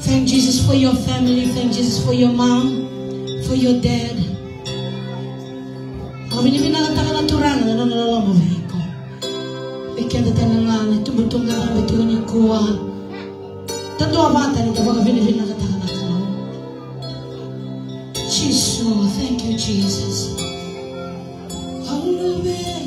Thank Jesus for your family. Thank Jesus for your mom, for your dad. Kami ni pinakatakan ng turana na nanalama ko. Ikian dati nangalan, tumutong na kami ito ni kuwa. Tandua bata ni kapag pinakatakan ng ko. Jesus, thank you Jesus. Hallelujah,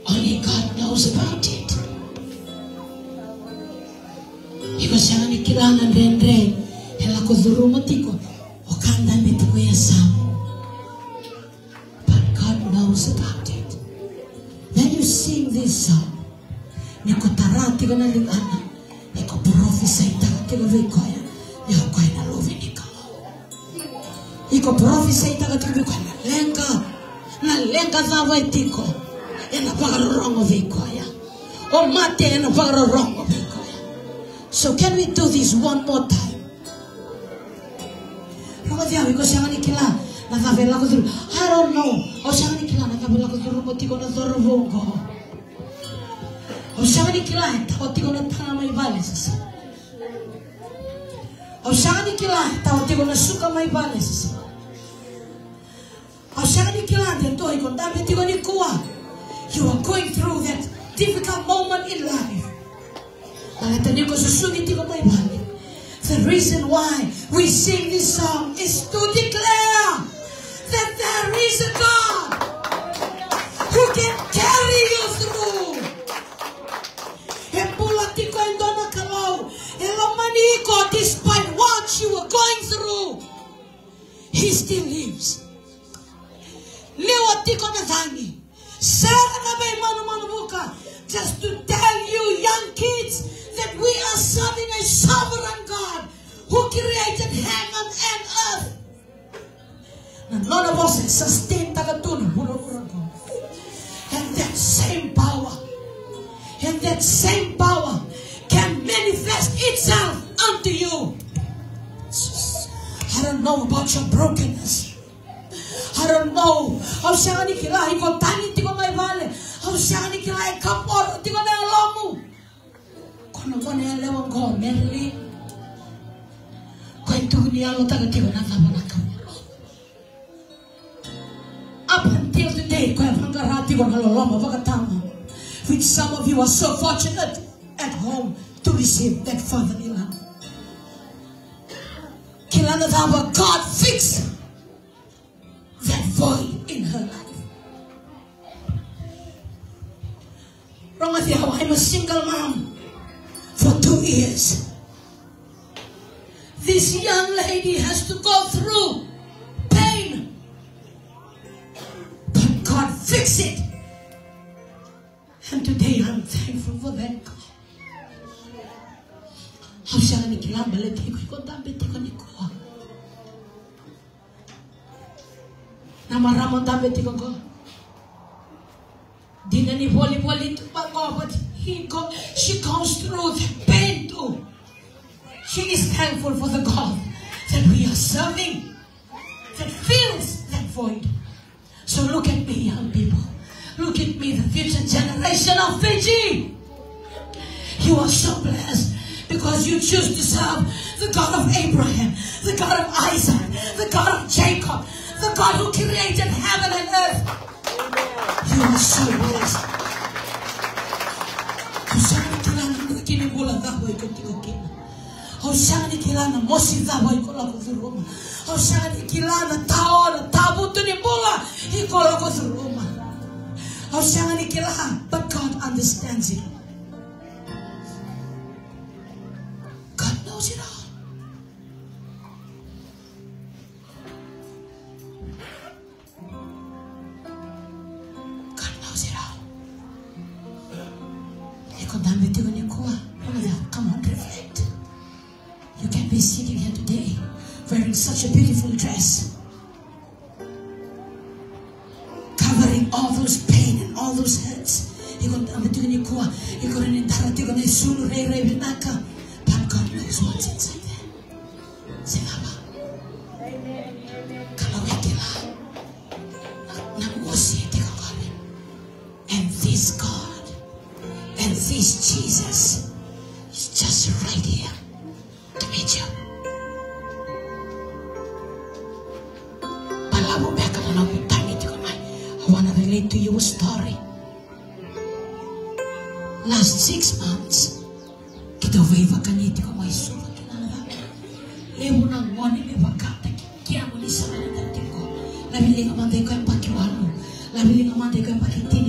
only God knows about it. Iko siya ni kilala ndendre hela ko dhurumatiko okanda mitiko ya samu. But God knows about it. Then you sing this song. Niko tarati ko na lingana. Niko prophesy tarati ko vikoya. Niko koy na lovi nikalo. Niko prophesy tarati ko vikoya. Lenga zawa itiko. Ena pagaro rongo vikoya. O mate ena pagaro rongo vikoya. So can we do this one more time? I don't know. O siya ni kila nakabila ko duro mo tiko na duro vongo. O siya ni kila tao tiko na tana may balis. O siya ni kila tao tiko na suka may balis. O siya ni kila dito iko dami tiko ni kuwa. You are going through that difficult moment in life. The reason why we sing this song is to declare that there is a God who can carry you through. Despite what you are going through, He still lives. Just to tell you, young kids, that we are serving a sovereign God who created heaven and earth. And none of us is sustained by the and that same power can manifest itself unto you. I don't know about your brokenness. I don't know how shani kilai ko tani tiko mai vale. How shani kilai kapor tiko na lomu. Kono mone lewa ngo merli. Koi dunia lo taga tigo na tabanaka. Up until today, koi pangarati ko na loloma vakatama. Which some of you are so fortunate at home to receive that fatherly love. Kilana taba, God fix that void in her life. Wrong with you, I'm a single mom for 2 years. This young lady has to go through pain, but God fixed it. And today I'm thankful for that God. But she goes through the pain too. She is thankful for the God that we are serving, that fills that void. So look at me, young people. Look at me, the future generation of Fiji. You are so blessed because you choose to serve the God of Abraham, the God of Isaac, the God of Jacob, the God who created heaven and earth. You are so blessed. Hoshani kilana mosi za waikola kuzuruma. Hoshani kilana taona tabutu ni bula ikola kuzuruma. Hoshani kilana, but God understands it. God knows it all. God knows it all. Come on, reflect. You can be sitting here today wearing such a beautiful dress, covering all those pain and all those hurts. But God knows what's inside there. Say, and this God and this Jesus is just right here to meet you. I want to relate to you a story. Last 6 months, kita viva kaniti ko may suva kinala. Lewo nang wani me wakata kaya mo ni sa mga ko. Labili nga man ko yung pakiwalo. Labili nga man ko yung pakitin.